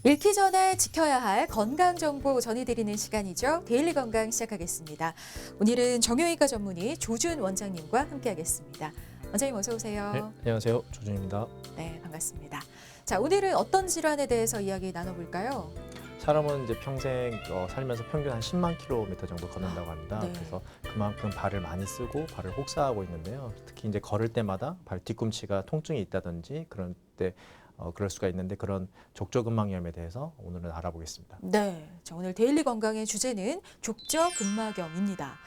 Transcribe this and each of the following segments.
잃기 전에 지켜야 할 건강 정보 전해드리는 시간이죠. 데일리 건강 시작하겠습니다. 오늘은 정형외과 전문의 조준 원장님과 함께하겠습니다. 원장님 어서 네, 오세요. 안녕하세요. 조준입니다. 네, 반갑습니다. 자, 오늘은 어떤 질환에 대해서 이야기 나눠볼까요? 사람은 이제 평생 살면서 평균 한 10만 킬로미터 정도 걷는다고 합니다. 네. 그래서 그만큼 발을 많이 쓰고 발을 혹사하고 있는데요. 특히 이제 걸을 때마다 발 뒤꿈치가 통증이 있다든지 그럴 때 그럴 수가 있는데 그런 족저근막염에 대해서 오늘은 알아보겠습니다. 네, 자, 오늘 데일리 건강의 주제는 족저근막염입니다.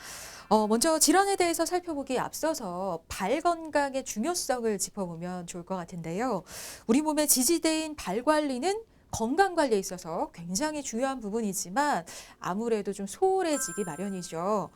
먼저 질환에 대해서 살펴보기에 앞서서 발 건강의 중요성을 짚어보면 좋을 것 같은데요. 우리 몸의 지지대인 발 관리는 건강 관리에 있어서 굉장히 중요한 부분이지만 아무래도 좀 소홀해지기 마련이죠.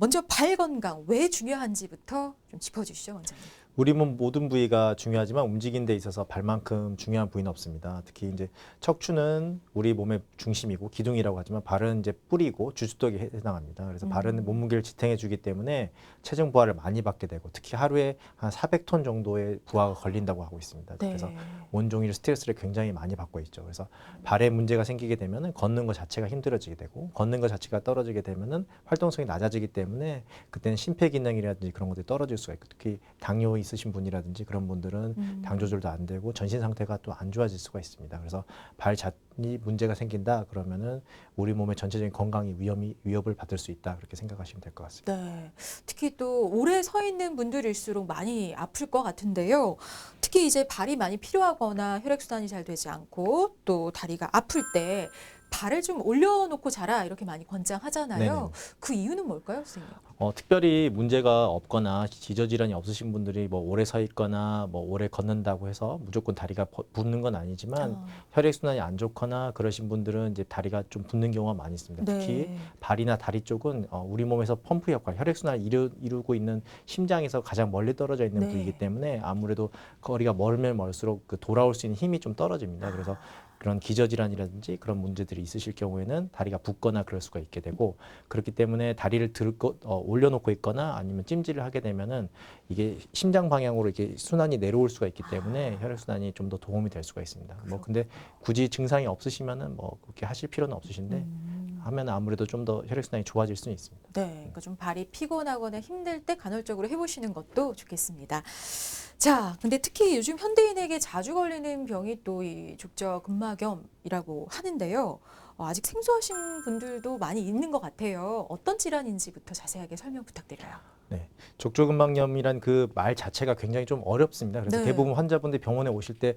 먼저 발 건강 왜 중요한지부터 좀 짚어주시죠, 원장님. 우리 몸 모든 부위가 중요하지만 움직이는 데 있어서 발만큼 중요한 부위는 없습니다. 특히 이제 척추는 우리 몸의 중심이고 기둥이라고 하지만 발은 이제 뿌리고 주춧돌기에 해당합니다. 그래서 발은 몸무게를 지탱해 주기 때문에 체중 부하를 많이 받게 되고 특히 하루에 한 400톤 정도의 부하가 걸린다고 하고 있습니다. 네. 그래서 온종일 스트레스를 굉장히 많이 받고 있죠. 그래서 발에 문제가 생기게 되면은 걷는 것 자체가 힘들어지게 되고 걷는 것 자체가 떨어지게 되면은 활동성이 낮아지기 때문에 그때는 심폐기능이라든지 그런 것들이 떨어질 수가 있고 특히 당뇨 있으신 분이라든지 그런 분들은 당 조절도 안 되고 전신 상태가 또 안 좋아질 수가 있습니다. 그래서 발이 문제가 생긴다 그러면은 우리 몸의 전체적인 건강이 위협을 받을 수 있다 그렇게 생각하시면 될 것 같습니다. 네. 특히 또 오래 서 있는 분들일수록 많이 아플 것 같은데요. 특히 이제 발이 많이 필요하거나 혈액순환이 잘 되지 않고 또 다리가 아플 때 발을 좀 올려놓고 자라 이렇게 많이 권장하잖아요. 네네. 그 이유는 뭘까요, 선생님? 특별히 문제가 없거나 기저질환이 없으신 분들이 뭐 오래 서 있거나 뭐 오래 걷는다고 해서 무조건 다리가 붓는 건 아니지만 아, 혈액순환이 안 좋거나 그러신 분들은 이제 다리가 좀 붓는 경우가 많이 있습니다. 특히 네. 발이나 다리 쪽은 우리 몸에서 펌프 역할, 혈액순환을 이루고 있는 심장에서 가장 멀리 떨어져 있는 부위이기 네. 때문에 아무래도 거리가 멀면 멀수록 그 돌아올 수 있는 힘이 좀 떨어집니다. 그래서 그런 기저질환이라든지 그런 문제들이 있으실 경우에는 다리가 붓거나 그럴 수가 있게 되고 그렇기 때문에 다리를 올려놓고 있거나 아니면 찜질을 하게 되면은 이게 심장 방향으로 이렇게 순환이 내려올 수가 있기 때문에 혈액순환이 좀 더 도움이 될 수가 있습니다. 뭐 근데 굳이 증상이 없으시면은 뭐 그렇게 하실 필요는 없으신데 하면 아무래도 좀 더 혈액순환이 좋아질 수는 있습니다. 네, 그러니까 좀 발이 피곤하거나 힘들 때 간헐적으로 해보시는 것도 좋겠습니다. 자, 근데 특히 요즘 현대인에게 자주 걸리는 병이 또 이 족저근막염이라고 하는데요. 아직 생소하신 분들도 많이 있는 것 같아요. 어떤 질환인지부터 자세하게 설명 부탁드려요. 네, 족저근막염이란 그 말 자체가 굉장히 좀 어렵습니다. 그래서 네. 대부분 환자분들이 병원에 오실 때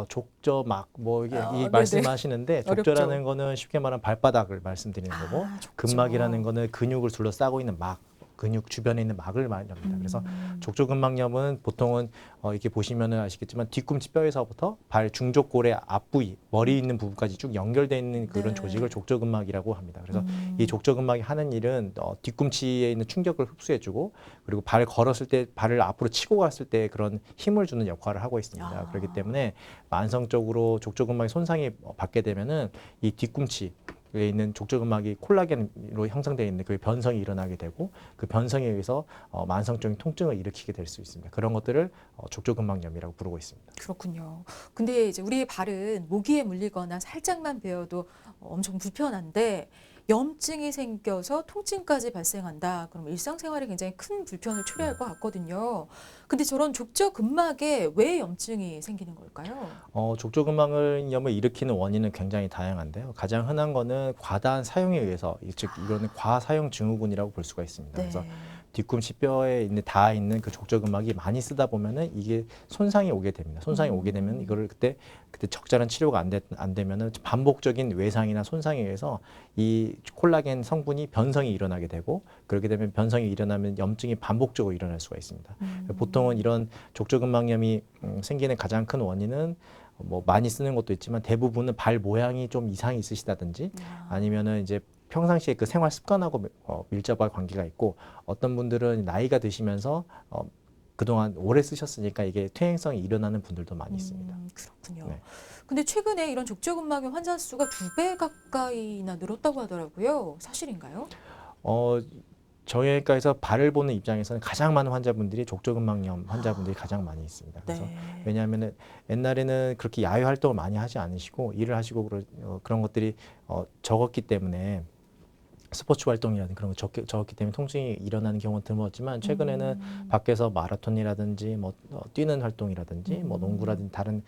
족저막 뭐 이게 이 네네. 말씀하시는데 족저라는 어렵죠. 거는 쉽게 말하면 발바닥을 말씀드리는 거고 아, 족저. 근막이라는 거는 근육을 둘러싸고 있는 막 근육 주변에 있는 막을 말합니다. 그래서 족저근막염은 보통은 이렇게 보시면은 아시겠지만 뒤꿈치 뼈에서부터 발 중족골의 앞부위, 머리 있는 부분까지 쭉 연결되어 있는 그런 네. 조직을 족저근막이라고 합니다. 그래서 이 족저근막이 하는 일은 뒤꿈치에 있는 충격을 흡수해주고 그리고 발을 걸었을 때 발을 앞으로 치고 갔을 때 그런 힘을 주는 역할을 하고 있습니다. 아. 그렇기 때문에 만성적으로 족저근막이 손상이 받게 되면은 이 뒤꿈치 에 있는 족저근막이 콜라겐으로 형성되어 있는 그 변성이 일어나게 되고 그 변성에 의해서 만성적인 통증을 일으키게 될 수 있습니다. 그런 것들을 족저근막염이라고 부르고 있습니다. 그렇군요. 근데 이제 우리의 발은 모기에 물리거나 살짝만 베어도 엄청 불편한데 염증이 생겨서 통증까지 발생한다. 그럼 일상생활에 굉장히 큰 불편을 초래할 것 같거든요. 근데 저런 족저근막에 왜 염증이 생기는 걸까요? 족저근막염을 일으키는 원인은 굉장히 다양한데요. 가장 흔한 거는 과다한 사용에 의해서 즉 이거는 과사용 증후군이라고 볼 수가 있습니다. 그래서 네. 뒤꿈치 뼈에 닿아 있는 그 족저근막이 많이 쓰다 보면은 이게 손상이 오게 됩니다. 손상이 오게 되면 이거를 그때 적절한 치료가 안 되면은 반복적인 외상이나 손상에 의해서 이 콜라겐 성분이 변성이 일어나게 되고 그렇게 되면 변성이 일어나면 염증이 반복적으로 일어날 수가 있습니다. 보통은 이런 족저근막염이 생기는 가장 큰 원인은 뭐 많이 쓰는 것도 있지만 대부분은 발 모양이 좀 이상이 있으시다든지 아니면은 이제 평상시에 그 생활 습관하고 밀접한 관계가 있고 어떤 분들은 나이가 드시면서 그동안 오래 쓰셨으니까 이게 퇴행성이 일어나는 분들도 많이 있습니다. 그렇군요. 네. 근데 최근에 이런 족저근막염 환자 수가 2배 가까이나 늘었다고 하더라고요. 사실인가요? 어, 정형외과에서 발을 보는 입장에서는 가장 많은 환자분들이 족저근막염 환자분들이 가장 많이 있습니다. 그래서 네. 왜냐하면은 옛날에는 그렇게 야외 활동을 많이 하지 않으시고 일을 하시고 그런 것들이 적었기 때문에 스포츠 활동이라든지 그런 거 적었기 때문에 통증이 일어나는 경우는 드물었지만 최근에는 밖에서 마라톤이라든지 뭐 뛰는 활동이라든지 뭐 농구라든지 다른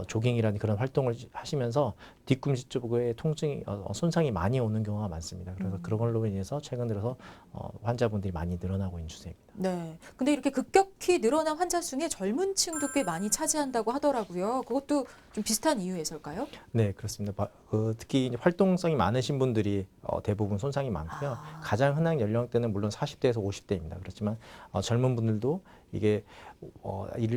조깅이라든지 그런 활동을 하시면서 뒤꿈치 쪽에 통증이 손상이 많이 오는 경우가 많습니다. 그래서 그런 걸로 인해서 최근 들어서 환자분들이 많이 늘어나고 있는 추세입니다. 네. 근데 이렇게 급격히 늘어난 환자 중에 젊은 층도 꽤 많이 차지한다고 하더라고요. 그것도 좀 비슷한 이유에서일까요? 네, 그렇습니다. 특히 이제 활동성이 많으신 분들이 대부분 손상이 많고요. 아. 가장 흔한 연령대는 물론 40대에서 50대입니다. 그렇지만 젊은 분들도 이게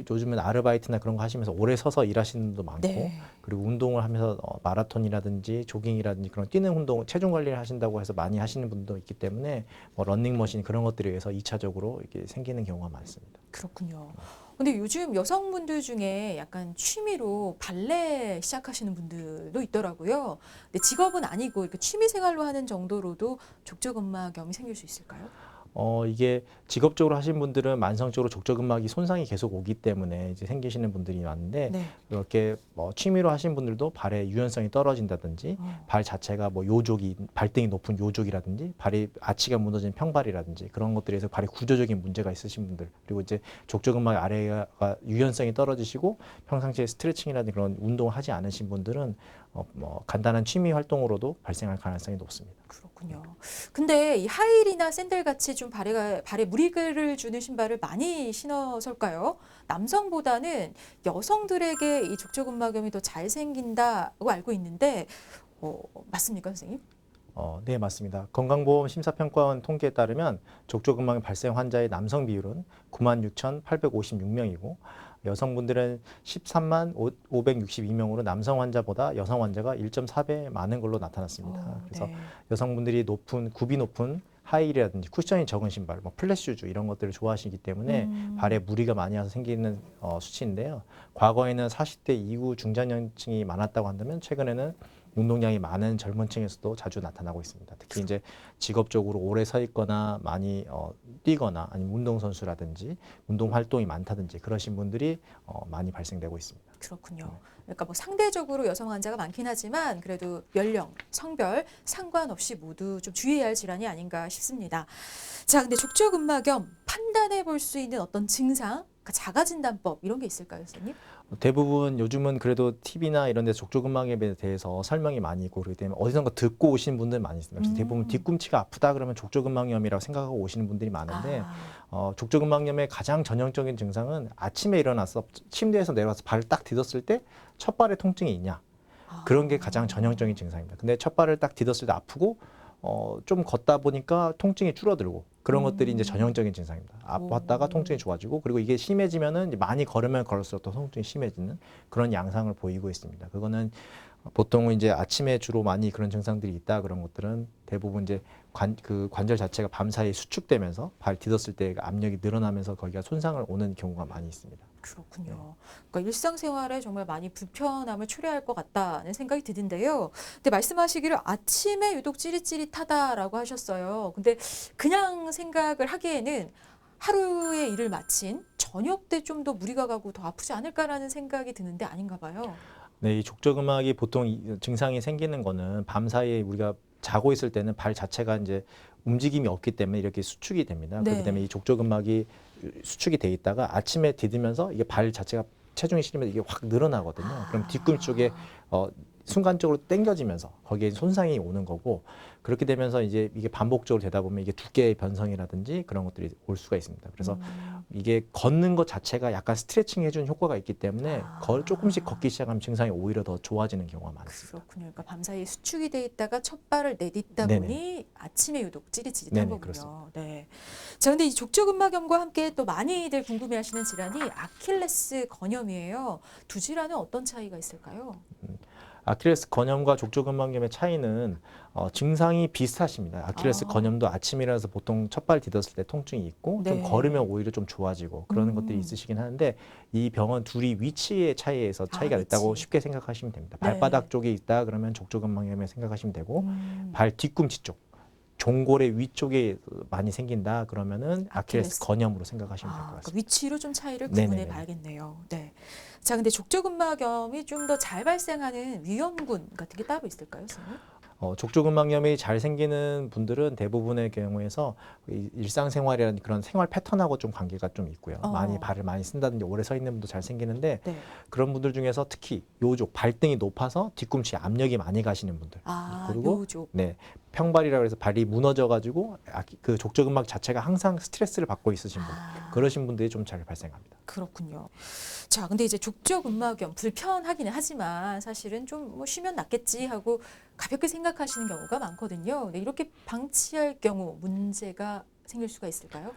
요즘은 아르바이트나 그런 거 하시면서 오래 서서 일하시는 분도 많고 네. 그리고 운동을 하면서 마라톤이라든지 조깅이라든지 그런 뛰는 운동, 체중 관리를 하신다고 해서 많이 하시는 분도 있기 때문에 뭐 러닝머신 그런 것들에 의해서 2차적으로 이렇게 생기는 경우가 많습니다. 그렇군요. 근데 요즘 여성분들 중에 약간 취미로 발레 시작하시는 분들도 있더라고요. 근데 직업은 아니고 이렇게 취미 생활로 하는 정도로도 족저근막염이 생길 수 있을까요? 이게 직업적으로 하신 분들은 만성적으로 족저근막이 손상이 계속 오기 때문에 이제 생기시는 분들이 많은데 네. 이렇게 취미로 하신 분들도 발의 유연성이 떨어진다든지 발 자체가 뭐 요족이 발등이 높은 요족이라든지 발이 아치가 무너진 평발이라든지 그런 것들에서 발의 구조적인 문제가 있으신 분들 그리고 이제 족저근막 아래가 유연성이 떨어지시고 평상시에 스트레칭이라든지 그런 운동을 하지 않으신 분들은 간단한 취미 활동으로도 발생할 가능성이 높습니다. 그렇군요. 근데 이 하이힐이나 샌들 같이 좀 발에 무리를 주는 신발을 많이 신어서일까요? 남성보다는 여성들에게 이 족저근막염이 더 잘 생긴다고 알고 있는데 맞습니까, 선생님? 네, 맞습니다. 건강보험 심사평가원 통계에 따르면 족저근막염 발생 환자의 남성 비율은 96,856명이고 여성분들은 13만 562명으로 남성 환자보다 여성 환자가 1.4배 많은 걸로 나타났습니다. 그래서 네. 여성분들이 굽이 높은 하이힐이라든지 쿠션이 적은 신발, 뭐 플랫슈즈 이런 것들을 좋아하시기 때문에 발에 무리가 많이 와서 생기는 수치인데요. 과거에는 40대 이후 중장년층이 많았다고 한다면 최근에는 운동량이 많은 젊은 층에서도 자주 나타나고 있습니다. 특히 이제 직업적으로 오래 서 있거나 많이 뛰거나 아니면 운동선수라든지 운동 활동이 많다든지 그러신 분들이 많이 발생되고 있습니다. 그렇군요. 그러니까 뭐 상대적으로 여성 환자가 많긴 하지만 그래도 연령, 성별 상관없이 모두 좀 주의해야 할 질환이 아닌가 싶습니다. 자, 근데 족저근막염 판단해 볼 수 있는 어떤 증상, 그러니까 자가진단법 이런 게 있을까요, 선생님? 대부분 요즘은 그래도 TV나 이런 데서 족저근막염에 대해서 설명이 많이 있고 그렇기 때문에 어디선가 듣고 오시는 분들 많이 있습니다. 그래서 대부분 뒤꿈치가 아프다 그러면 족저근막염이라고 생각하고 오시는 분들이 많은데 족저근막염의 가장 전형적인 증상은 아침에 일어나서 침대에서 내려와서 발을 딱 디뎠을 때 첫 발에 통증이 있냐. 그런 게 가장 전형적인 증상입니다. 근데 첫 발을 딱 디뎠을 때 아프고 좀 걷다 보니까 통증이 줄어들고 그런 것들이 이제 전형적인 증상입니다. 아팠다가 통증이 좋아지고 그리고 이게 심해지면은 이제 많이 걸으면 걸을수록 더 통증이 심해지는 그런 양상을 보이고 있습니다. 그거는 보통은 이제 아침에 주로 많이 그런 증상들이 있다 그런 것들은 대부분 이제 그 관절 자체가 밤사이에 수축되면서 발 디뎠을 때 압력이 늘어나면서 거기가 손상을 오는 경우가 많이 있습니다. 그렇군요. 그러니까 일상생활에 정말 많이 불편함을 초래할 것 같다는 생각이 드는데요. 근데 말씀하시기를 아침에 유독 찌릿찌릿하다라고 하셨어요. 근데 그냥 생각을 하기에는 하루의 일을 마친 저녁 때 좀 더 무리가 가고 더 아프지 않을까라는 생각이 드는데 아닌가 봐요. 네, 이 족저근막이 보통 증상이 생기는 거는 밤 사이에 우리가 자고 있을 때는 발 자체가 이제 움직임이 없기 때문에 이렇게 수축이 됩니다. 그렇기 때문에 이 족저근막이 수축이 돼 있다가 아침에 디디면서 이게 발 자체가 체중이 실리면 이게 확 늘어나거든요. 그럼 뒤꿈치 쪽에 순간적으로 당겨지면서 거기에 손상이 오는 거고 그렇게 되면서 이제 이게 반복적으로 되다 보면 이게 두께의 변성이라든지 그런 것들이 올 수가 있습니다. 그래서 이게 걷는 것 자체가 약간 스트레칭 해주는 효과가 있기 때문에 조금씩 걷기 시작하면 증상이 오히려 더 좋아지는 경우가 많습니다. 그렇군요. 그러니까 밤사이 수축이 돼 있다가 첫 발을 내딛다 네네. 보니 아침에 유독 찌릿찌릿한 네네, 거군요. 그렇습니다. 네. 자, 근데 이 족저근막염과 함께 또 많이들 궁금해하시는 질환이 아킬레스 건염이에요. 두 질환은 어떤 차이가 있을까요? 아킬레스 건염과 족저근막염의 차이는 증상이 비슷하십니다. 아킬레스 건염도 아침에 일어나서 보통 첫발 디뎠을 때 통증이 있고 좀 네. 걸으면 오히려 좀 좋아지고 그러는 것들이 있으시긴 하는데 이 병은 둘이 위치의 차이에서 차이가 있다고 위치. 쉽게 생각하시면 됩니다. 네. 발바닥 쪽에 있다 그러면 족저근막염에 생각하시면 되고 발 뒤꿈치 쪽 종골의 위쪽에 많이 생긴다 그러면은 아킬레스 건염으로 생각하시면 될 것 그러니까 같습니다. 위치로 좀 차이를 네네네. 구분해 봐야겠네요. 네. 자, 근데 족저근막염이 좀 더 잘 발생하는 위험군 같은 게 따로 있을까요, 선생님? 족저근막염이 잘 생기는 분들은 대부분의 경우에서 일상생활이라는 그런 생활 패턴하고 좀 관계가 좀 있고요. 많이 어, 발을 많이 쓴다든지 오래 서 있는 분도 잘 생기는데 네. 그런 분들 중에서 특히 요족 발등이 높아서 뒤꿈치에 압력이 많이 가시는 분들 아, 그리고 요족. 네 평발이라고 해서 발이 무너져 가지고 그 족저근막 자체가 항상 스트레스를 받고 있으신 분 그러신 분들이 좀 잘 발생합니다. 그렇군요. 자, 근데 이제 족저근막염 불편하기는 하지만 사실은 좀 뭐 쉬면 낫겠지 하고 가볍게 생각하시는 경우가 많거든요. 근데 이렇게 방치할 경우 문제가 생길 수가 있을까요?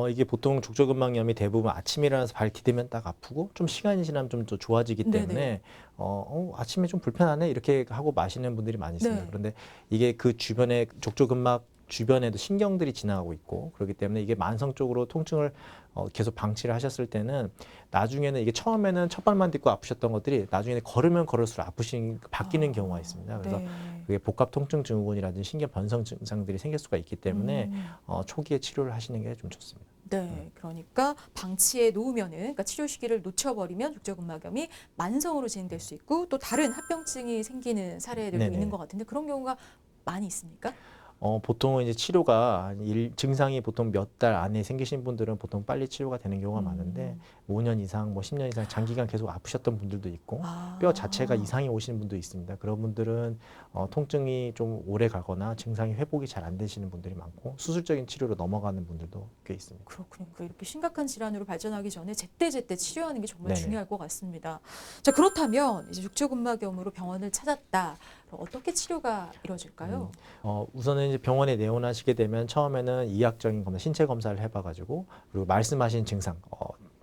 이게 보통 족저근막염이 대부분 아침에 일어나서 발 디디면 딱 아프고 좀 시간이 지나면 좀 더 좋아지기 네네. 때문에 아침에 좀 불편하네 이렇게 하고 마시는 분들이 많이 있습니다. 네. 그런데 이게 그 주변에 족저근막 주변에도 신경들이 지나가고 있고 그렇기 때문에 이게 만성적으로 통증을 계속 방치를 하셨을 때는 나중에는 이게 처음에는 첫 발만 딛고 아프셨던 것들이 나중에는 걸으면 걸을수록 바뀌는 경우가 있습니다. 그래서 네. 그게 복합 통증 증후군이라든지 신경 변성 증상들이 생길 수가 있기 때문에 음. 초기에 치료를 하시는 게 좀 좋습니다. 네, 그러니까 방치해 놓으면은, 그러니까 치료 시기를 놓쳐버리면 족저근막염이 만성으로 진행될 수 있고 또 다른 합병증이 생기는 사례들도 있는 네네. 것 같은데 그런 경우가 많이 있습니까? 보통은 이제 치료가 증상이 보통 몇 달 안에 생기신 분들은 보통 빨리 치료가 되는 경우가 많은데 음. 5년 이상, 뭐 10년 이상 장기간 계속 아프셨던 분들도 있고 뼈 자체가 아, 이상이 오시는 분도 있습니다. 그런 분들은 통증이 좀 오래 가거나 증상이 회복이 잘 안 되시는 분들이 많고 수술적인 치료로 넘어가는 분들도 꽤 있습니다. 그렇군요. 그러니까 이렇게 심각한 질환으로 발전하기 전에 제때제때 치료하는 게 정말 네네. 중요할 것 같습니다. 자, 그렇다면 이제 족저근막염으로 병원을 찾았다. 그럼 어떻게 치료가 이루어질까요? 우선은 이제 병원에 내원하시게 되면 처음에는 이학적인 검사, 신체 검사를 해봐가지고 그리고 말씀하신 증상,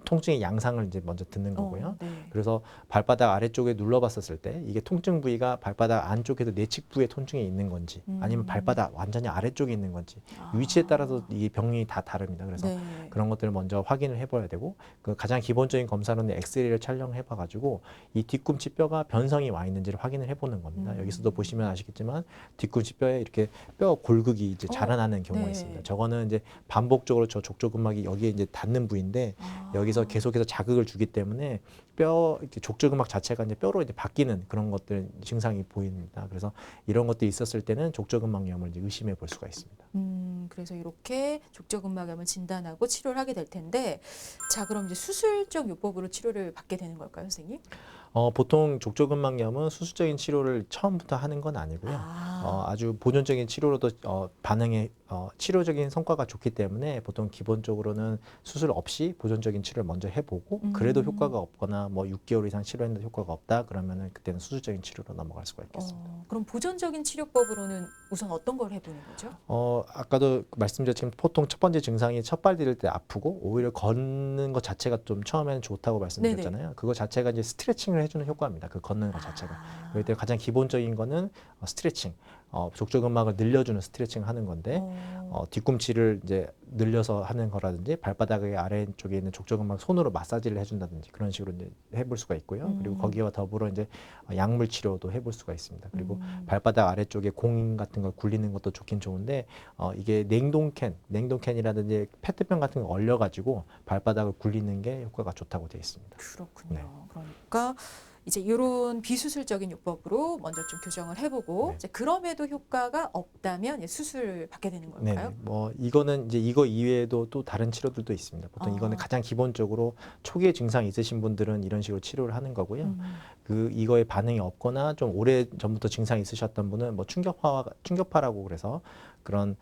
통증의 양상을 이제 먼저 듣는 거고요. 네. 그래서 발바닥 아래쪽에 눌러봤었을 때 이게 통증 부위가 발바닥 안쪽에도 내측 부에 통증이 있는 건지 아니면 음. 발바닥 완전히 아래쪽에 있는 건지 위치에 따라서 아, 이 병이 다 다릅니다. 그래서 네. 그런 것들을 먼저 확인을 해봐야 되고 그 가장 기본적인 검사로는 엑스레이를 촬영해봐가지고 이 뒤꿈치 뼈가 변성이 와 있는지를 확인을 해보는 겁니다. 여기서도 보시면 아시겠지만 뒤꿈치 뼈에 이렇게 뼈 골극이 이제 자라나는 경우가 있습니다. 네. 저거는 이제 반복적으로 저 족저근막이 여기에 이제 닿는 부위인데 여기서 아, 계속해서 자극을 주기 때문에 이렇게 족저근막 자체가 이제 뼈로 이제 바뀌는 그런 것들 증상이 보입니다. 그래서 이런 것들이 있었을 때는 족저근막염을 이제 의심해 볼 수가 있습니다. 그래서 이렇게 족저근막염을 진단하고 치료를 하게 될 텐데, 자, 그럼 이제 수술적 요법으로 치료를 받게 되는 걸까요, 선생님? 보통 족저근막염은 수술적인 치료를 처음부터 하는 건 아니고요. 아주 보존적인 치료로도 반응에 치료적인 성과가 좋기 때문에 보통 기본적으로는 수술 없이 보존적인 치료를 먼저 해보고 그래도 효과가 없거나 뭐 6개월 이상 치료했는데 효과가 없다 그러면은 그때는 수술적인 치료로 넘어갈 수가 있겠습니다. 그럼 보존적인 치료법으로는 우선 어떤 걸 해보는 거죠? 아까도 말씀드렸지만 보통 첫 번째 증상이 첫 발 디딜 때 아프고 오히려 걷는 것 자체가 좀 처음에는 좋다고 말씀드렸잖아요. 그거 자체가 이제 스트레칭을 해주는 효과입니다. 그 걷는 것 자체가. 그럴 때 가장 기본적인 거는 스트레칭. 족저근막을 늘려주는 스트레칭을 하는 건데 뒤꿈치를 이제 늘려서 하는 거라든지 발바닥의 아래쪽에 있는 족저근막 손으로 마사지를 해준다든지 그런 식으로 이제 해볼 수가 있고요. 그리고 거기와 더불어 이제 약물 치료도 해볼 수가 있습니다. 그리고 발바닥 아래쪽에 공 같은 걸 굴리는 것도 좋긴 좋은데 이게 냉동캔이라든지 페트병 같은 거 얼려가지고 발바닥을 굴리는 게 효과가 좋다고 되어 있습니다. 그렇군요. 네. 그러니까 이제 이런 비수술적인 요법으로 먼저 좀 교정을 해보고 네. 이제 그럼에도 효과가 없다면 이제 수술 받게 되는 걸까요? 네네. 뭐 이거는 이제 이거 이외에도 또 다른 치료들도 있습니다. 보통 이거는 아, 가장 기본적으로 초기에 증상 있으신 분들은 이런 식으로 치료를 하는 거고요. 음, 이거에 반응이 없거나 좀 오래 전부터 증상이 있으셨던 분은 뭐 충격파라고 그래서 그런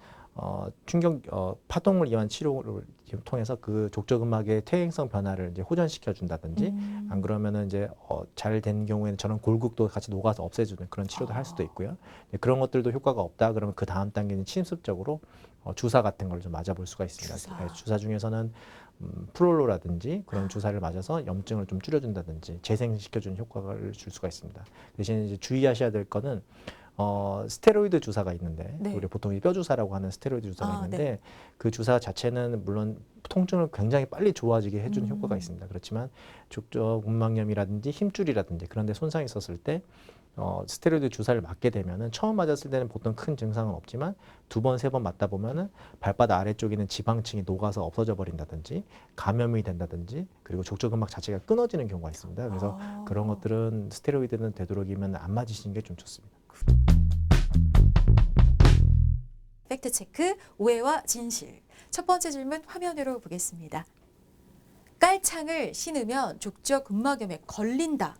파동을 이용한 치료를 통해서 그 족저근막의 퇴행성 변화를 이제 호전시켜 준다든지 안 그러면은 이제 잘 된 경우에는 저런 골극도 같이 녹아서 없애주는 그런 치료도 할 수도 있고요. 그런 것들도 효과가 없다 그러면 그 다음 단계는 침습적으로 주사 같은 걸 좀 맞아볼 수가 있습니다. 주사. 주사 중에서는 프롤로라든지 그런 주사를 맞아서 염증을 좀 줄여준다든지 재생시켜주는 효과를 줄 수가 있습니다. 대신 이제 주의하셔야 될 거는 스테로이드 주사가 있는데 네. 우리 보통 뼈 주사라고 하는 스테로이드 주사가 있는데 네. 그 주사 자체는 물론 통증을 굉장히 빨리 좋아지게 해주는 효과가 있습니다. 그렇지만 족저근막염이라든지 힘줄이라든지 그런 데 손상이 있었을 때 스테로이드 주사를 맞게 되면은 처음 맞았을 때는 보통 큰 증상은 없지만 두 번, 세 번 맞다 보면은 발바닥 아래쪽에 있는 지방층이 녹아서 없어져 버린다든지 감염이 된다든지 그리고 족저근막 자체가 끊어지는 경우가 있습니다. 그래서 그런 것들은 스테로이드는 되도록이면 안 맞으시는 게 좀 좋습니다. 팩트체크, 오해와 진실. 첫 번째 질문 화면으로 보겠습니다. 깔창을 신으면 족저근막염에 걸린다.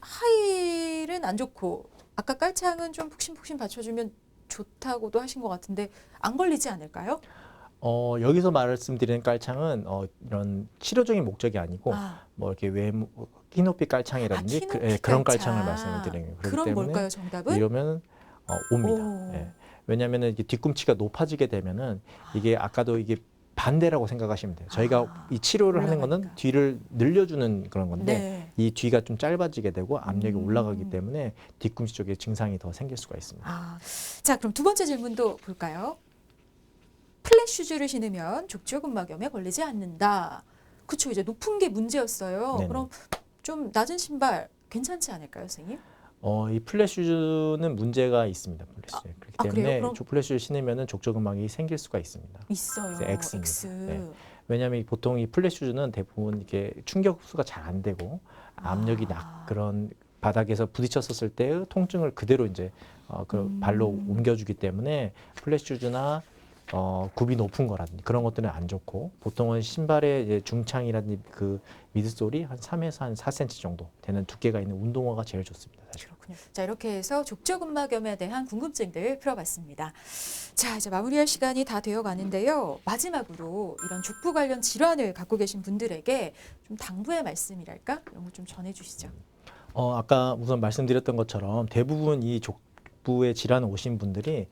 하일은 안 좋고 아까 깔창은 좀 푹신푹신 받쳐주면 좋다고도 하신 것 같은데 안 걸리지 않을까요? 여기서 말씀드리는 깔창은 이런 치료적인 목적이 아니고 뭐 이렇게 외모 키높이 깔창이라든지 키높이 그런 깔창. 깔창을 말씀을 드리는 거예요. 그렇기 그럼 때문에 뭘까요, 정답은? 이러면 옵니다. 오. 예. 왜냐하면은 이게 뒤꿈치가 높아지게 되면은 이게 아까도 이게 반대라고 생각하시면 돼요. 저희가 이 치료를 하는 거는 올라가니까. 뒤를 늘려주는 그런 건데 네. 이 뒤가 좀 짧아지게 되고 압력이 음. 올라가기 때문에 뒤꿈치 쪽에 증상이 더 생길 수가 있습니다. 자, 그럼 두 번째 질문도 볼까요? 플랫 슈즈를 신으면 족저근막염에 걸리지 않는다. 그렇죠. 이제 높은 게 문제였어요. 네네. 그럼 좀 낮은 신발 괜찮지 않을까요, 선생님? 이 플랫 슈즈는 문제가 있습니다. 플랫 슈즈. 그렇기 그래요? 때문에 그럼- 플랫 슈즈를 신으면은 족저근막이 생길 수가 있습니다. 있어요. 그래서 X입니다. X. 네. 왜냐하면 보통 이 플랫 슈즈는 대부분 이렇게 충격 흡수가 잘 안 되고 압력이 그런 바닥에서 부딪혔었을 때의 통증을 그대로 이제 발로 옮겨주기 때문에 플랫 슈즈나 굽이 높은 거라든지 그런 것들은 안 좋고 보통은 신발의 이제 중창이라든지 그 미드솔이 한 3에서 한 4cm 정도 되는 두께가 있는 운동화가 제일 좋습니다. 사실. 그렇군요. 자, 이렇게 해서 족저근막염에 대한 궁금증들 풀어봤습니다. 자, 이제 마무리할 시간이 다 되어 가는데요. 마지막으로 이런 족부 관련 질환을 갖고 계신 분들에게 좀 당부의 말씀이랄까? 이런 거 좀 전해주시죠. 아까 우선 말씀드렸던 것처럼 대부분 이 족부에 질환 오신 분들이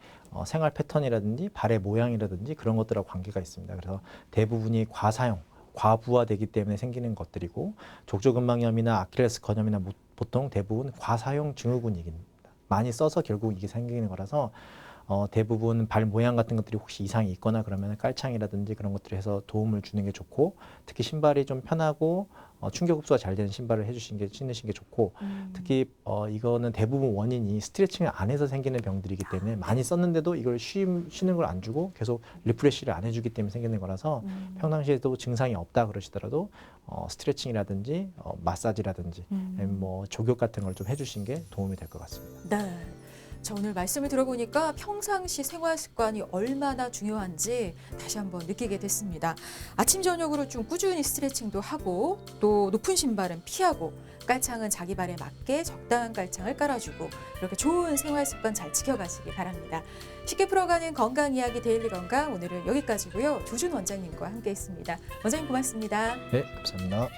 생활 패턴이라든지 발의 모양이라든지 그런 것들하고 관계가 있습니다. 그래서 대부분이 과사용, 과부하되기 때문에 생기는 것들이고 족저근막염이나 아킬레스 건염이나 보통 대부분 과사용 증후군입니다. 많이 써서 결국 이게 생기는 거라서 대부분 발 모양 같은 것들이 혹시 이상이 있거나 그러면 깔창이라든지 그런 것들을 해서 도움을 주는 게 좋고 특히 신발이 좀 편하고 충격 흡수가 잘 되는 신발을 신으신 게 좋고 특히 이거는 대부분 원인이 스트레칭을 안 해서 생기는 병들이기 때문에 많이 썼는데도 이걸 쉬는 걸 안 주고 계속 리프레시를 안 해주기 때문에 생기는 거라서 평상시에도 증상이 없다 그러시더라도 스트레칭이라든지 마사지라든지 뭐 족욕 같은 걸 좀 해주신 게 도움이 될 것 같습니다. 네. 자, 오늘 말씀을 들어보니까 평상시 생활 습관이 얼마나 중요한지 다시 한번 느끼게 됐습니다. 아침 저녁으로 좀 꾸준히 스트레칭도 하고 또 높은 신발은 피하고 깔창은 자기 발에 맞게 적당한 깔창을 깔아주고 이렇게 좋은 생활 습관 잘 지켜가시기 바랍니다. 쉽게 풀어가는 건강 이야기 데일리 건강 오늘은 여기까지고요. 조준 원장님과 함께했습니다. 원장님 고맙습니다. 네, 감사합니다.